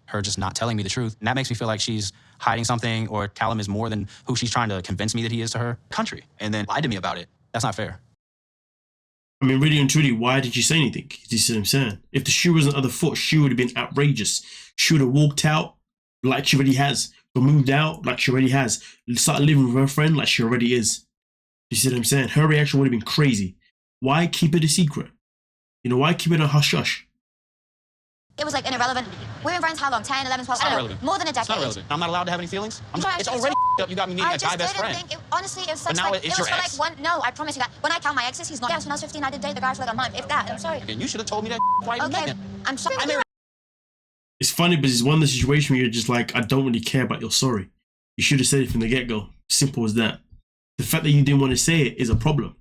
her just not telling me the truth. And that makes me feel like she's hiding something, or Callum is more than who she's trying to convince me that he is to her country, and then lied to me about it. That's not fair. I mean, really and truly, why did you say anything? You see what I'm saying? If the shoe was on the other foot, she would have been outrageous. She would have walked out like she already has, or moved out like she already has, started living with her friend like she already is. You see what I'm saying? Her reaction would have been crazy. Why keep it a secret? You know, why keep it a hush-hush? It was like an irrelevant. We've been friends how long? 10, 11, 12, I don't know. More than a decade. It's not relevant. I'm not allowed to have any feelings? It's already up. You got me meeting a guy best friend. Honestly, it was such now like, it's it was your for ex? like one. No, I promise you that. When I count my exes, he's not. Yes, when I was 15, I did date the guy for like a month. If that, I'm sorry. And you should have told me that right Okay, then. I'm sorry. It's funny, but it's one of the situations where you're just like, I don't really care about your sorry. You should have said it from the get-go. Simple as that. The fact that you didn't want to say it is a problem.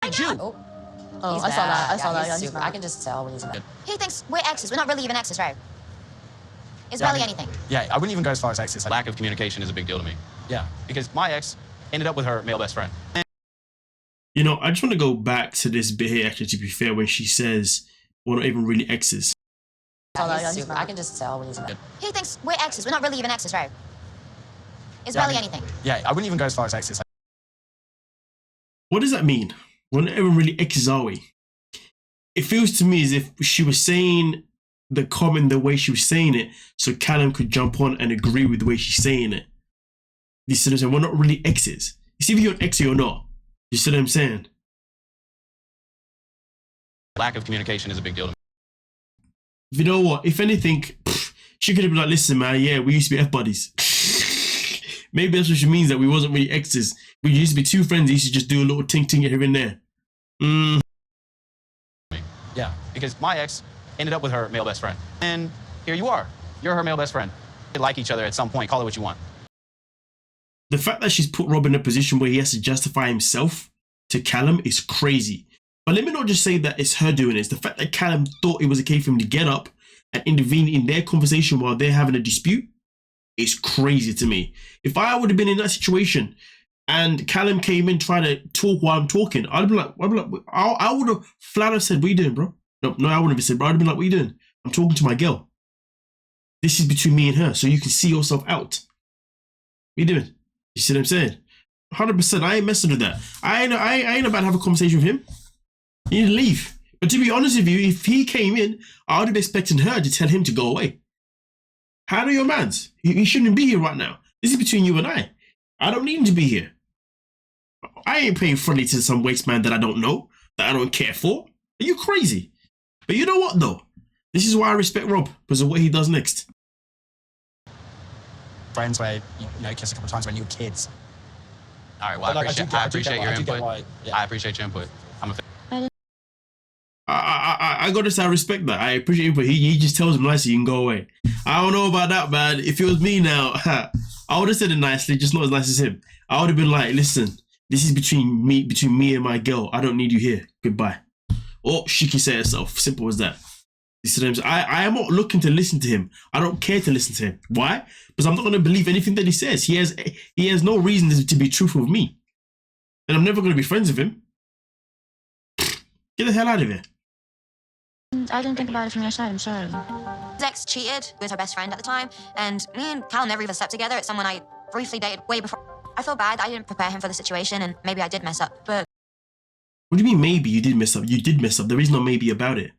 Oh, I saw that. I saw that. Yeah, I can just tell when he's mad. He thinks we're exes. We're not really even exes, right? It's barely anything. Yeah, I wouldn't even go as far as exes. Lack of communication is a big deal to me. Yeah, because my ex ended up with her male best friend. You know, I just want to go back to this bit here, actually, to be fair, when she says we're not even really exes. I can just tell when he's mad. He thinks we're exes. We're not really even exes, right? It's barely anything. Yeah, I wouldn't even go as far as exes. What does that mean? We're not even really exes, are we? It feels to me as if she was saying the comment the way she was saying it, so Callum could jump on and agree with the way she's saying it. You see what I'm saying? We're not really exes. You see if you're an ex or not. You see what I'm saying? Lack of communication is a big deal to me. You know what? If anything, she could have been like, listen, man, yeah, we used to be F-buddies. Maybe that's what she means, that we wasn't really exes. We used to be two friends, used to just do a little ting-ting here and there. Yeah, because my ex ended up with her male best friend. And here you are. You're her male best friend. They like each other at some point. Call it what you want. The fact that she's put Rob in a position where he has to justify himself to Callum is crazy. But let me not just say that it's her doing this. The fact that Callum thought it was okay for him to get up and intervene in their conversation while they're having a dispute is crazy to me. If I would have been in that situation and Callum came in trying to talk while I'm talking, I would have flat out said, what are you doing, bro? No, I wouldn't have said, bro. I'd have been like, what are you doing? I'm talking to my girl. This is between me and her, so you can see yourself out. What are you doing? You see what I'm saying? 100%, I ain't messing with that. I ain't about to have a conversation with him. He need to leave. But to be honest with you, if he came in, I would have expected her to tell him to go away. How are your mans? He shouldn't be here right now. This is between you and I. I don't need him to be here. I ain't paying friendly to some waste man that I don't know, that I don't care for. Are you crazy? But you know what, though? This is why I respect Rob, because of what he does next. Friends where you kissed a couple times when you were kids. All right, well, I appreciate your input. I appreciate your input. I'm a fan. I gotta say, I respect that. I appreciate it, but he just tells him nicely, you can go away. I don't know about that, man. If it was me now, I would have said it nicely, just not as nice as him. I would have been like, listen, this is between me and my girl. I don't need you here. Goodbye. Or she can say herself. Simple as that. You see what I'm saying? I am not looking to listen to him. I don't care to listen to him. Why? Because I'm not going to believe anything that he says. He has no reason to be truthful with me. And I'm never going to be friends with him. Get the hell out of here. I didn't think about it from your side, I'm sorry. His ex cheated with her best friend at the time, and me and Cal never even slept together. It's someone I briefly dated way before. I feel bad I didn't prepare him for the situation, and maybe I did mess up, but... What do you mean maybe you did mess up? You did mess up. There is no maybe about it.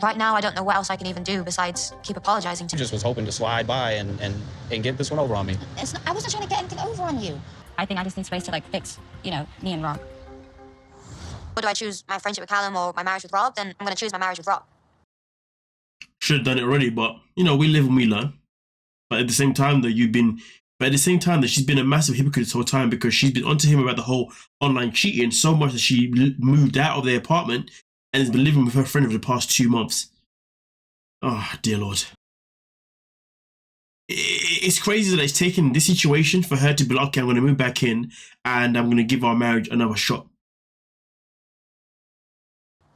Right now, I don't know what else I can even do besides keep apologizing to I just was hoping to slide by and get this one over on me. I wasn't trying to get anything over on you. I think I just need space to, fix, me and Rob. Or do I choose my friendship with Callum or my marriage with Rob? Then I'm going to choose my marriage with Rob. Should have done it already, but, we live and we learn. But at the same time, she's been a massive hypocrite this whole time, because she's been onto him about the whole online cheating so much that she moved out of their apartment and has been living with her friend for the past 2 months. Oh, dear Lord. It's crazy that it's taken this situation for her to be like, okay, I'm going to move back in and I'm going to give our marriage another shot.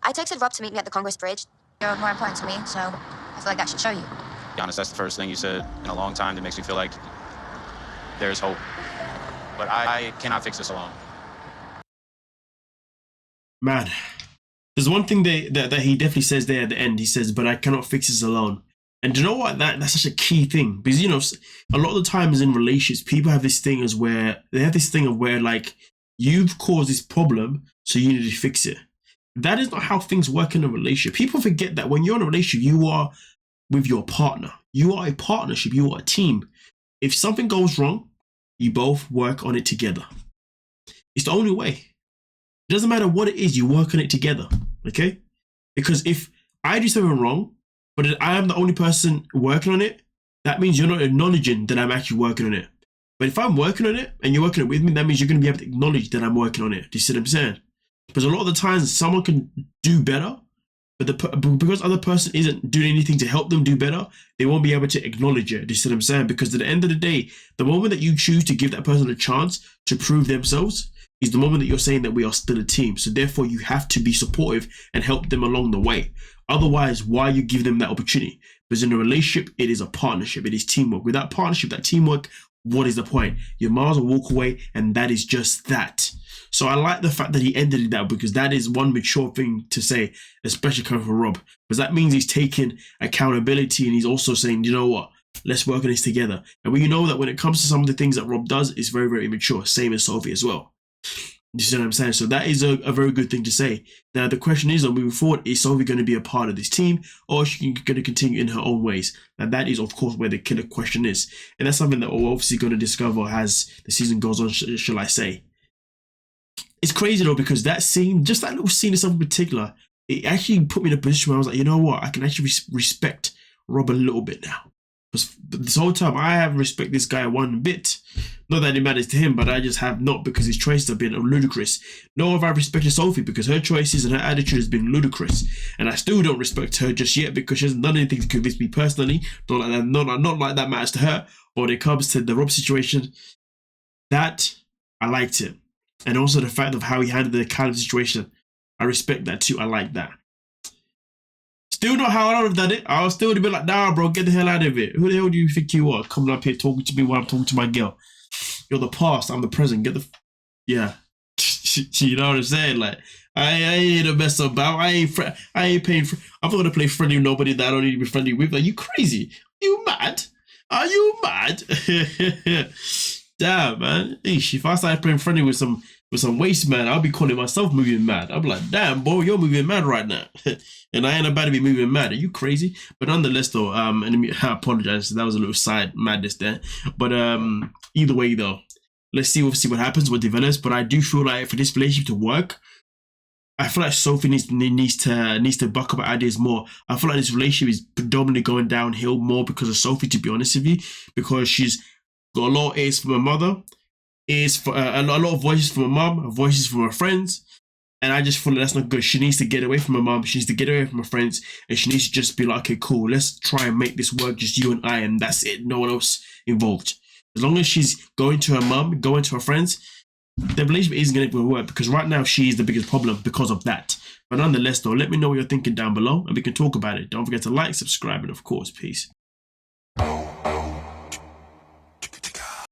I texted Rob to meet me at the Congress Bridge. You're more important to me, so I feel like that should show you. To be honest, that's the first thing you said in a long time that makes me feel like there's hope. But I cannot fix this alone. Man, There's one thing that he definitely says there at the end. He says, but I cannot fix this alone. And do you know what? That's such a key thing, because, you know, a lot of the times in relationships, people have this thing of where like, you've caused this problem, so you need to fix it. That is not how things work in a relationship. People forget that when you're in a relationship, you are with your partner. You are a partnership. You are a team. If something goes wrong, you both work on it together. It's the only way. It doesn't matter what it is, you work on it together, okay? Because if I do something wrong, but I am the only person working on it, that means you're not acknowledging that I'm actually working on it. But if I'm working on it and you're working it with me, that means you're going to be able to acknowledge that I'm working on it. Do you see what I'm saying? Because a lot of the times someone can do better, but because other person isn't doing anything to help them do better, they won't be able to acknowledge it. Do you see what I'm saying? Because at the end of the day, the moment that you choose to give that person a chance to prove themselves is the moment that you're saying that we are still a team. So therefore, you have to be supportive and help them along the way. Otherwise, why you give them that opportunity? Because in a relationship, it is a partnership. It is teamwork. Without partnership, that teamwork, what is the point? Your miles will walk away, and that is just that. So I like the fact that he ended it that, because that is one mature thing to say, especially coming from Rob, because that means he's taking accountability, and he's also saying, you know what? Let's work on this together. And we know that when it comes to some of the things that Rob does, it's very, very mature. Same as Sophie as well. You see what I'm saying? So that is a very good thing to say. Now, the question is, moving forward, is Sophie going to be a part of this team, or is she going to continue in her own ways? And that is, of course, where the killer question is. And that's something that we're obviously going to discover as the season goes on, shall I say. It's crazy, though, because that scene, just that little scene itself in particular, it actually put me in a position where I was like, you know what? I can actually respect Rob a little bit now. Because this whole time, I haven't respected this guy one bit. Not that it matters to him, but I just have not, because his choices have been ludicrous. Nor have I respected Sophie, because her choices and her attitude has been ludicrous. And I still don't respect her just yet, because she hasn't done anything to convince me personally. Not like that matters to her. Or when it comes to the Rob situation, that I liked it. And also the fact of how he handled the Callum situation. I respect that too. I like that. Still not how I would have done it. I was still be like, nah, bro, get the hell out of it. Who the hell do you think you are? Coming up here talking to me while I'm talking to my girl. You're the past, I'm the present. Get the... Yeah. You know what I'm saying? Like, I ain't a mess about. I ain't paying for... I'm not going to play friendly with nobody that I don't need to be friendly with. Like, you crazy? You mad? Are you mad? Damn, man. Eesh, if I started playing friendly with some waste man, I'll be calling myself moving mad. I'll be like, damn, boy, you're moving mad right now. And I ain't about to be moving mad. Are you crazy? But nonetheless, though, and I apologize. That was a little side madness there. But either way, though, let's see what happens, what develops. But I do feel like for this relationship to work, I feel like Sophie needs to buck up ideas more. I feel like this relationship is predominantly going downhill more because of Sophie, to be honest with you, because she's got a lot of ears from her mother, ears for a lot of voices from her mom, voices from her friends. And I just feel like that's not good. She needs to get away from her mom. She needs to get away from her friends. And she needs to just be like, okay, cool. Let's try and make this work. Just you and I. And that's it. No one else involved. As long as she's going to her mom, going to her friends, the relationship isn't going to work. Because right now, she is the biggest problem because of that. But nonetheless, though, let me know what you're thinking down below. And we can talk about it. Don't forget to like, subscribe, and of course, peace.